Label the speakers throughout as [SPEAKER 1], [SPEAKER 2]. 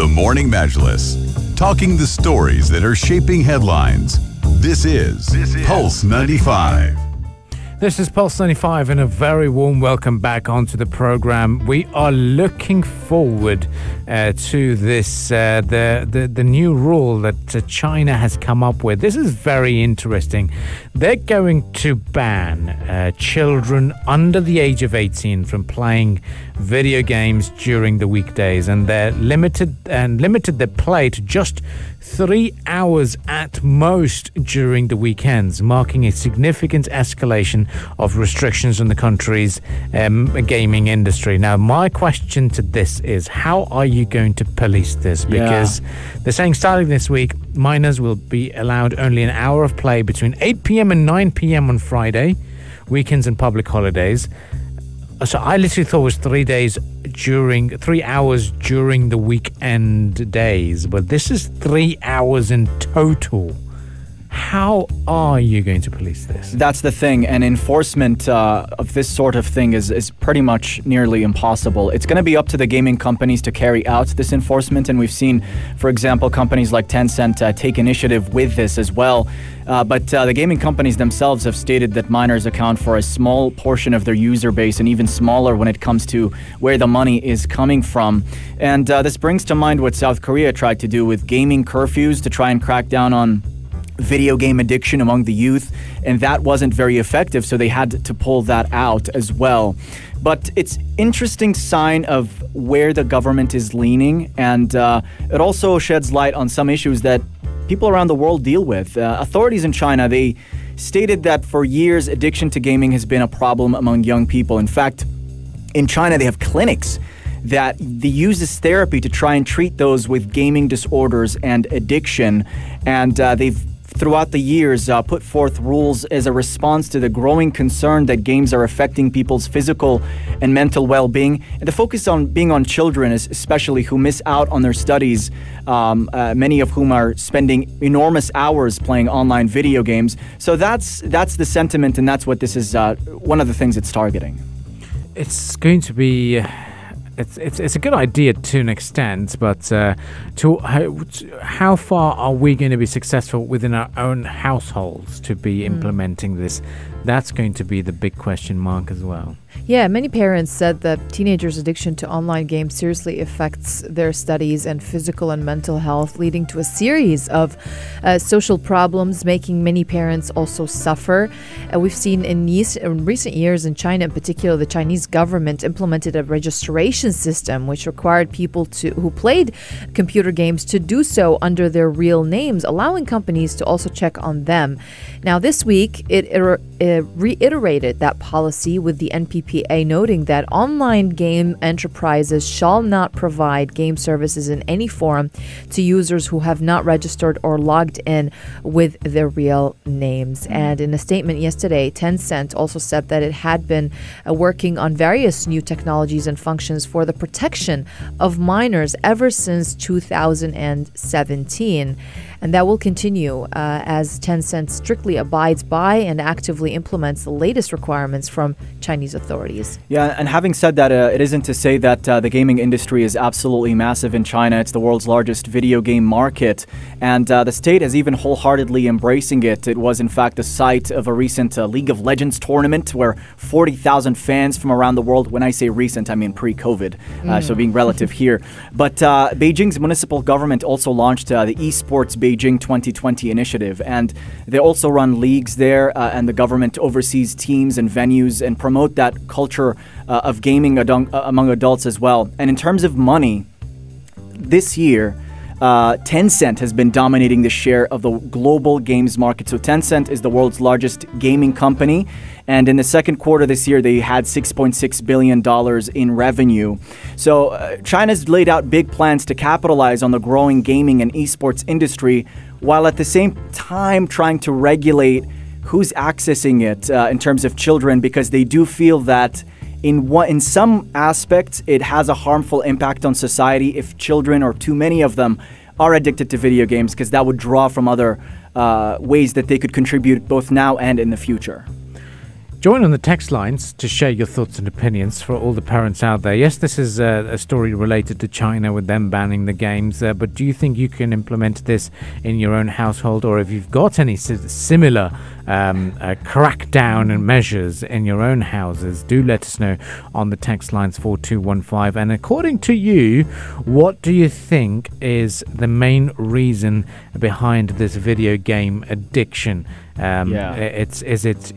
[SPEAKER 1] The Morning Majlis, talking the stories that are shaping headlines. This is Pulse 95.
[SPEAKER 2] This is Pulse 95 and a very warm welcome back onto the program. We are looking forward to this, the new rule that China has come up with. This is very interesting. They're going to ban children under the age of 18 from playing video games during the weekdays, and they're limited their play to just 3 hours at most during the weekends, marking a significant escalation of restrictions on the country's gaming industry. Now, my question to this is, how are you going to police this? Because they're saying starting this week, minors will be allowed only an hour of play between 8 p.m. and 9 p.m. on Friday, weekends and public holidays. So I literally thought it was 3 hours during the weekend days, but this is 3 hours in total. How are you going to police this?
[SPEAKER 3] That's the thing, and enforcement of this sort of thing is pretty much nearly impossible. It's going to be up to the gaming companies to carry out this enforcement, and we've seen, for example, companies like Tencent take initiative with this as well. But the gaming companies themselves have stated that minors account for a small portion of their user base, and even smaller when it comes to where the money is coming from. And this brings to mind what South Korea tried to do with gaming curfews to try and crack down on video game addiction among the youth, and that wasn't very effective, so they had to pull that out as well. But it's interesting sign of where the government is leaning, and it also sheds light on some issues that people around the world deal with. Authorities in China, they stated that for years addiction to gaming has been a problem among young people. In fact, in China they have clinics that they use this therapy to try and treat those with gaming disorders and addiction, and they've throughout the years put forth rules as a response to the growing concern that games are affecting people's physical and mental well-being. And the focus on being on children, especially who miss out on their studies, many of whom are spending enormous hours playing online video games. So that's the sentiment, and that's what this is, one of the things it's targeting.
[SPEAKER 2] It's going to be... It's a good idea to an extent, but how far are we going to be successful within our own households to be implementing this? That's going to be the big question mark as well.
[SPEAKER 4] Yeah, many parents said that teenagers' addiction to online games seriously affects their studies and physical and mental health, leading to a series of social problems, making many parents also suffer. We've seen in recent years in China in particular, the Chinese government implemented a registration system which required people who played computer games to do so under their real names, allowing companies to also check on them. Now, this week, it reiterated that policy with the NPPA noting that online game enterprises shall not provide game services in any form to users who have not registered or logged in with their real names. And in a statement yesterday, Tencent also said that it had been working on various new technologies and functions for the protection of minors ever since 2017. And that will continue as Tencent strictly abides by and actively implements the latest requirements from Chinese authorities.
[SPEAKER 3] Yeah, and having said that, it isn't to say that the gaming industry is absolutely massive in China. It's the world's largest video game market, and the state is even wholeheartedly embracing it. It was, in fact, the site of a recent League of Legends tournament where 40,000 fans from around the world, when I say recent, I mean pre-COVID, so being relative here. But Beijing's municipal government also launched the Esports Beijing 2020 initiative, and they also run leagues there, and the government oversees teams and venues and promote that culture of gaming among adults as well. And in terms of money, this year, Tencent has been dominating the share of the global games market. So Tencent is the world's largest gaming company, and in the second quarter this year, they had $6.6 billion in revenue. So China's laid out big plans to capitalize on the growing gaming and esports industry, while at the same time trying to regulate who's accessing it in terms of children, because they do feel that in some aspects it has a harmful impact on society if children, or too many of them, are addicted to video games, because that would draw from other ways that they could contribute both now and in the future.
[SPEAKER 2] Join on the text lines to share your thoughts and opinions for all the parents out there. Yes, this is a story related to China with them banning the games, but do you think you can implement this in your own household, or if you've got any similar crackdown and measures in your own houses? Do let us know on the text lines 4215. And according to you, what do you think is the main reason behind this video game addiction? Is it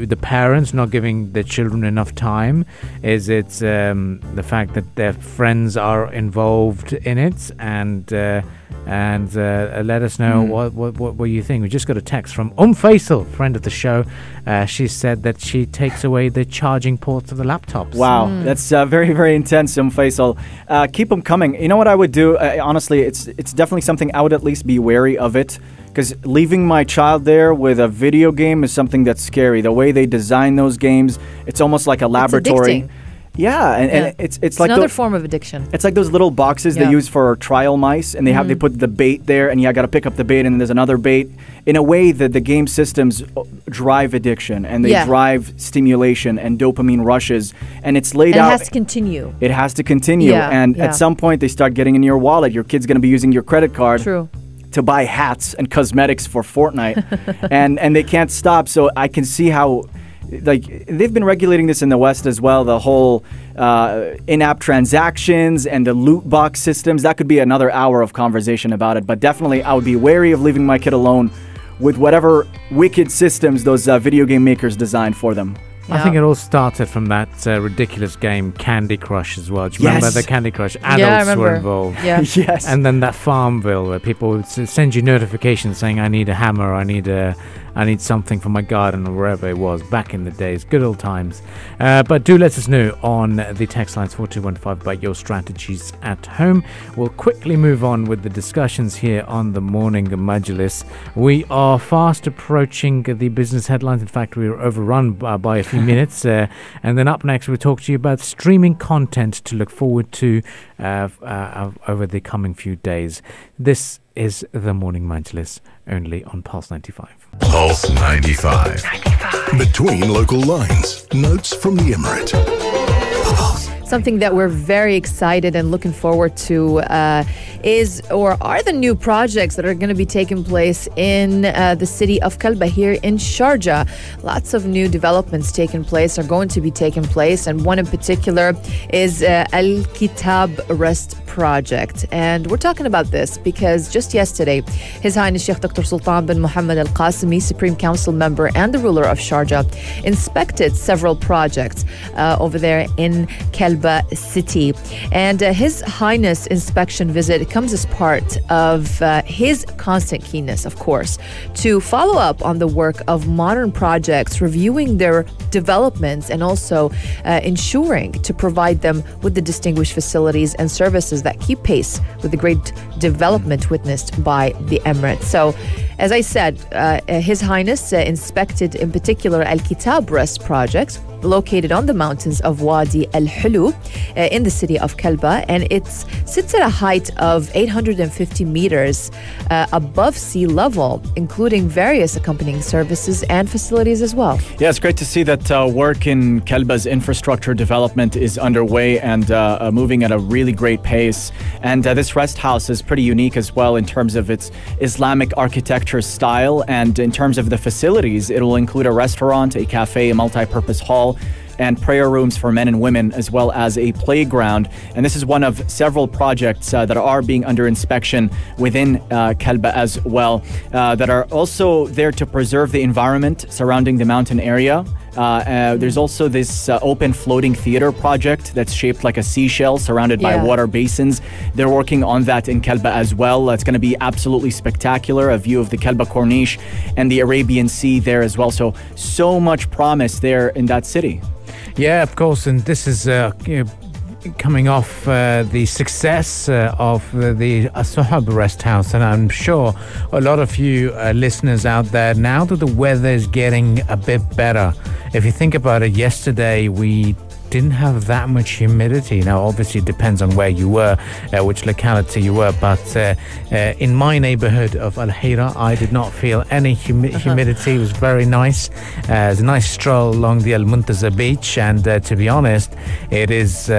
[SPEAKER 2] the parents not giving the children enough time? Is it the fact that their friends are involved in it? And let us know what you think. We just got a text from Faisal, friend of the show. She said that she takes away the charging ports of the laptops.
[SPEAKER 3] Wow, that's very, very intense, Faisal. Keep them coming. You know what I would do? Honestly, it's definitely something I would at least be wary of it. Because leaving my child there with a video game is something that's scary. The way they design those games, it's almost like a laboratory.
[SPEAKER 4] It's addicting.
[SPEAKER 3] Yeah, and it's like
[SPEAKER 4] another form of addiction.
[SPEAKER 3] It's like those little boxes they use for trial mice, and they put the bait there, and you got to pick up the bait, and then there's another bait. In a way, that the game systems drive addiction, and they drive stimulation and dopamine rushes, and it's laid out.
[SPEAKER 4] It has to continue.
[SPEAKER 3] It has to continue, and at some point they start getting in your wallet. Your kid's going to be using your credit card.
[SPEAKER 4] True.
[SPEAKER 3] To buy hats and cosmetics for Fortnite, and they can't stop. So I can see how, like, they've been regulating this in the West as well. The whole in-app transactions and the loot box systems. That could be another hour of conversation about it. But definitely, I would be wary of leaving my kid alone with whatever wicked systems those video game makers designed for them.
[SPEAKER 2] I think it all started from that ridiculous game Candy Crush as well. Do you remember the Candy Crush? Adults were involved.
[SPEAKER 4] Yeah.
[SPEAKER 3] Yes.
[SPEAKER 2] And then that Farmville where people would send you notifications saying, I need a hammer, I need something for my garden, or wherever it was back in the days. Good old times. But do let us know on the text lines 4215 about your strategies at home. We'll quickly move on with the discussions here on the morning Majlis. We are fast approaching the business headlines. In fact, we are overrun by a few minutes. And then up next, we'll talk to you about streaming content to look forward to over the coming few days. This is the Morning Majlis, only on Pulse 95.
[SPEAKER 1] Pulse 95. Between local lines. Notes from the Emirate.
[SPEAKER 4] Something that we're very excited and looking forward to are the new projects that are going to be taking place in the city of Kalba here in Sharjah. Lots of new developments taking place, are going to be taking place, and one in particular is Al-Kitab Rest Project. And we're talking about this because just yesterday, His Highness Sheikh Dr. Sultan bin Muhammad Al Qasimi, Supreme Council member and the ruler of Sharjah, inspected several projects over there in Kalba city. And His Highness inspection visit comes as part of his constant keenness, of course, to follow up on the work of modern projects, reviewing their developments, and also ensuring to provide them with the distinguished facilities and services that keep pace with the great development witnessed by the Emirates. So, as I said, His Highness inspected in particular Al-Kitab Rest project located on the mountains of Wadi Al-Hulu in the city of Kalba, and it sits at a height of 850 meters above sea level, including various accompanying services and facilities as well.
[SPEAKER 3] Yeah, it's great to see that work in Kalba's infrastructure development is underway and moving at a really great pace. And this rest house is pretty unique as well in terms of its Islamic architecture style, and in terms of the facilities, it will include a restaurant, a cafe, a multi-purpose hall, and prayer rooms for men and women, as well as a playground. And this is one of several projects that are being under inspection within Kalba as well, that are also there to preserve the environment surrounding the mountain area. There's also this open floating theater project that's shaped like a seashell surrounded by water basins. They're working on that in Kalba as well. It's going to be absolutely spectacular, a view of the Kalba Corniche and the Arabian Sea there as well. So much promise there in that city.
[SPEAKER 2] Yeah, of course, and this is coming off the success of the Sahab Rest House, and I'm sure a lot of you listeners out there, now that the weather is getting a bit better, if you think about it, yesterday we didn't have that much humidity. Now, obviously, it depends on where you were, which locality you were. But in my neighborhood of Al Hira, I did not feel any humidity. It was very nice. It was a nice stroll along the Al Muntaza beach, and to be honest, it's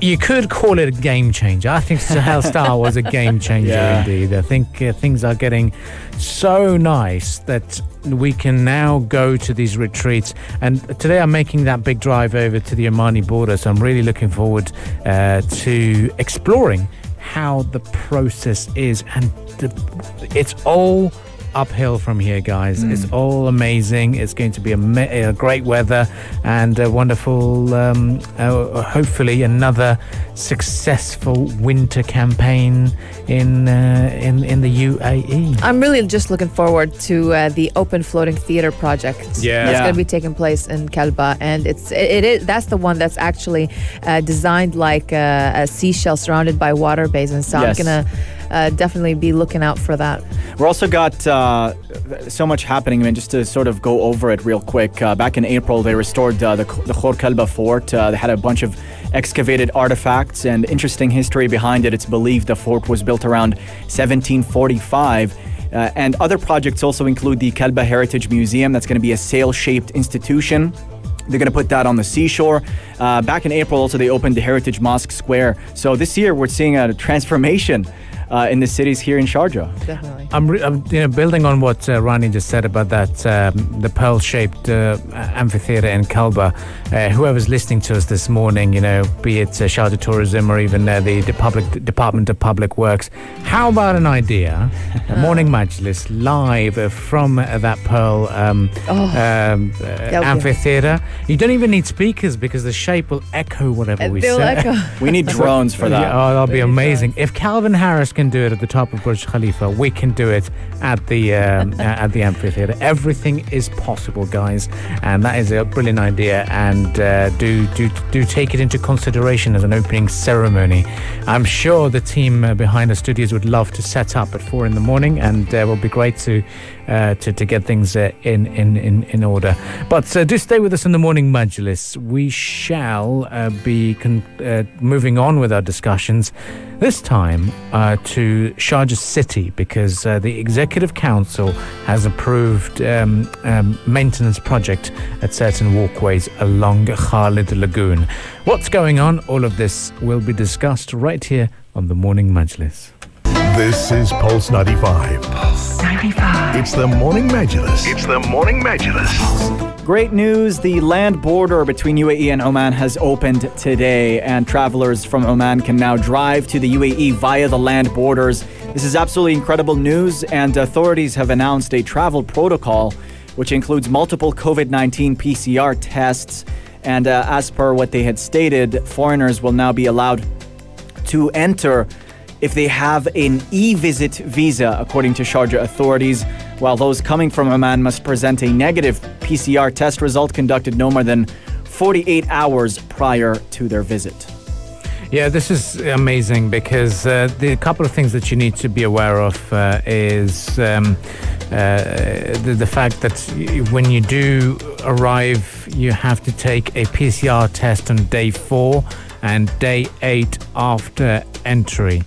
[SPEAKER 2] you could call it a game changer. I think Sahel Star was a game changer indeed. I think things are getting so nice that we can now go to these retreats. And today I'm making that big drive over to the Omani border, so I'm really looking forward to exploring how the process is. And it's all uphill from here, guys. It's all amazing. It's going to be a great weather and a wonderful, hopefully another successful winter campaign in the UAE.
[SPEAKER 4] I'm really just looking forward to the open floating theater project. That's going to be taking place in Kalba, and that's the one that's actually designed like a seashell surrounded by water basins. So I'm gonna definitely be looking out for that.
[SPEAKER 3] We're also got so much happening. I mean, just to sort of go over it real quick. Back in April, they restored the Khor Kalba fort. They had a bunch of excavated artifacts and interesting history behind it. It's believed the fort was built around 1745. And other projects also include the Kalba Heritage Museum. That's going to be a sail-shaped institution. They're going to put that on the seashore. Back in April, also, they opened the Heritage Mosque Square. So this year, we're seeing a transformation in the cities here in Sharjah.
[SPEAKER 4] Definitely.
[SPEAKER 2] I'm building on what Rani just said about that, the pearl-shaped amphitheater in Kalba. Whoever's listening to us this morning, be it Sharjah Tourism or even the Department of Public Works, how about an idea? A morning Majlis live from that pearl amphitheater. You don't even need speakers because the shape will echo whatever we say.
[SPEAKER 3] We need drones for that.
[SPEAKER 2] That'll be amazing. If Calvin Harris can do it at the top of Burj Khalifa, we can do it at the amphitheater. Everything is possible, guys, and that is a brilliant idea. And do take it into consideration as an opening ceremony. I'm sure the team behind the studios would love to set up at 4 a.m, and it will be great to get things in order. But do stay with us in the morning Majlis. We shall be moving on with our discussions, this time to Sharjah City, because the Executive Council has approved maintenance project at certain walkways along Khalid Lagoon. What's going on? All of this will be discussed right here on the Morning Majlis.
[SPEAKER 1] This is Pulse 95.
[SPEAKER 5] Pulse 95.
[SPEAKER 1] It's the Morning Majlis. It's the Morning Majlis.
[SPEAKER 3] Great news. The land border between UAE and Oman has opened today, and travelers from Oman can now drive to the UAE via the land borders. This is absolutely incredible news, and authorities have announced a travel protocol which includes multiple COVID-19 PCR tests. And as per what they had stated, foreigners will now be allowed to enter if they have an e-visit visa, according to Sharjah authorities, while those coming from Oman must present a negative PCR test result conducted no more than 48 hours prior to their visit.
[SPEAKER 2] Yeah, this is amazing because the couple of things that you need to be aware of is the fact that when you do arrive, you have to take a PCR test on day 4 and day 8 after entry.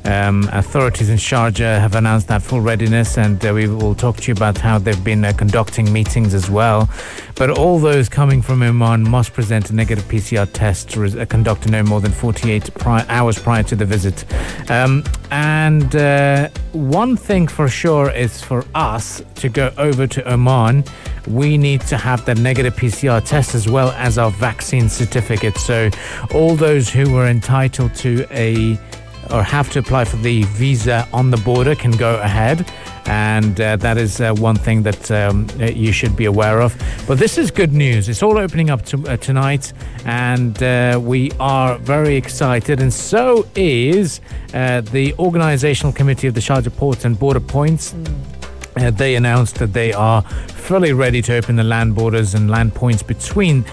[SPEAKER 2] Authorities in Sharjah have announced that full readiness, and we will talk to you about how they've been conducting meetings as well. But all those coming from Oman must present a negative PCR test conducted no more than 48 hours prior to the visit. And one thing for sure is for us to go over to Oman, we need to have that negative PCR test as well as our vaccine certificate. So all those who were entitled to or have to apply for the visa on the border can go ahead, and that is one thing that you should be aware of. But this is good news. It's all opening up tonight, and we are very excited, and so is the Organizational Committee of the Sharjah Ports and Border Points. They announced that they are fully ready to open the land borders and land points between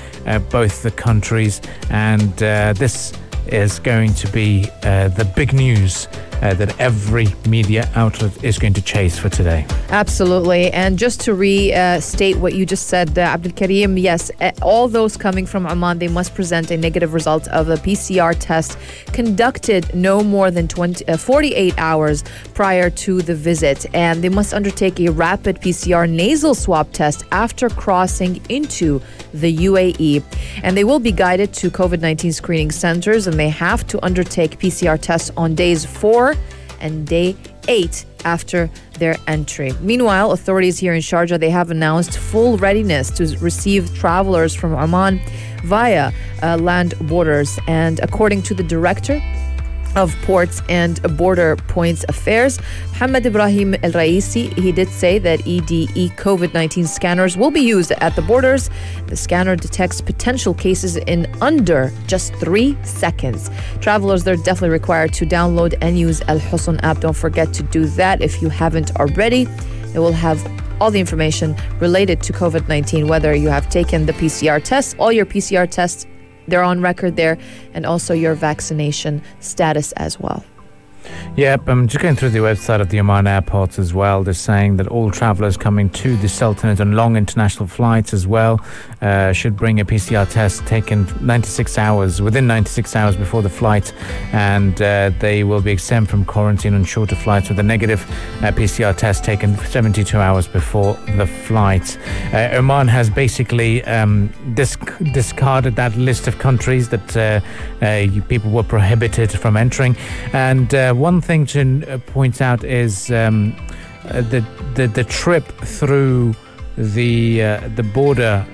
[SPEAKER 2] both the countries, and this is going to be the big news that every media outlet is going to chase for today.
[SPEAKER 4] Absolutely. And just to restate what you just said, Abdul Karim, yes, all those coming from Oman, they must present a negative result of a PCR test conducted no more than 48 hours prior to the visit. And they must undertake a rapid PCR nasal swab test after crossing into the UAE. And they will be guided to COVID-19 screening centers, and they have to undertake PCR tests on days 4 and day 8 after their entry. Meanwhile, authorities here in Sharjah, they have announced full readiness to receive travelers from Oman via land borders. And according to the director of Ports and Border Points Affairs, Mohammed Ibrahim El Raisi, he did say that EDE COVID-19 scanners will be used at the borders. The scanner detects potential cases in under just 3 seconds. Travelers, they're definitely required to download and use Al Husn app. Don't forget to do that if you haven't already. It will have all the information related to COVID-19, whether you have taken the PCR test, all your PCR tests, they're on record there, and also your vaccination status as well.
[SPEAKER 2] Yep, I'm just going through the website of the Oman airports as well. They're saying that all travelers coming to the Sultanate on long international flights as well should bring a PCR test taken within 96 hours before the flight, and they will be exempt from quarantine on shorter flights with a negative PCR test taken 72 hours before the flight. Oman has basically discarded that list of countries that people were prohibited from entering, and one thing to point out is the trip through the border.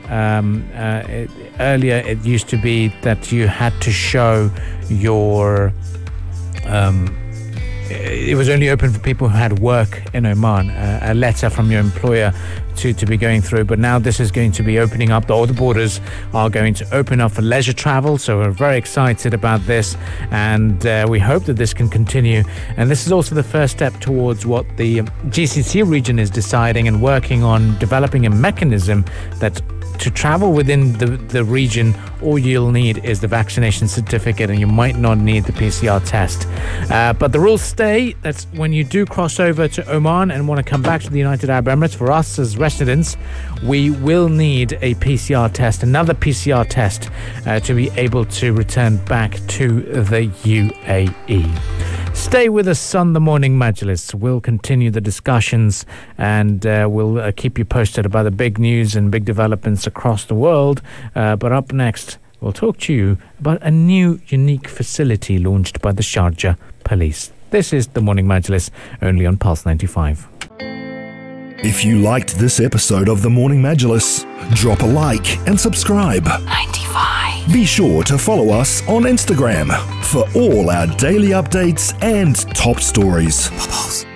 [SPEAKER 2] Earlier, it used to be that you had to show your. It was only open for people who had work in Oman, a letter from your employer to be going through. But now this is going to be opening up. All the borders are going to open up for leisure travel. So we're very excited about this, and we hope that this can continue. And this is also the first step towards what the GCC region is deciding and working on, developing a mechanism that to travel within the region, all you'll need is the vaccination certificate, and you might not need the PCR test. But the rules stay. That's when you do cross over to Oman and want to come back to the United Arab Emirates. For us as residents, we will need a PCR test, another PCR test, to be able to return back to the UAE. Stay with us on the Morning Majlis. We'll continue the discussions, and we'll keep you posted about the big news and big developments across the world. But up next, we'll talk to you about a new unique facility launched by the Sharjah Police. This is the Morning Majlis, only on Pulse 95.
[SPEAKER 5] If you liked this episode of the Morning Majlis, drop a like and subscribe.
[SPEAKER 6] 95.
[SPEAKER 5] Be sure to follow us on Instagram for all our daily updates and top stories.
[SPEAKER 6] Pulse.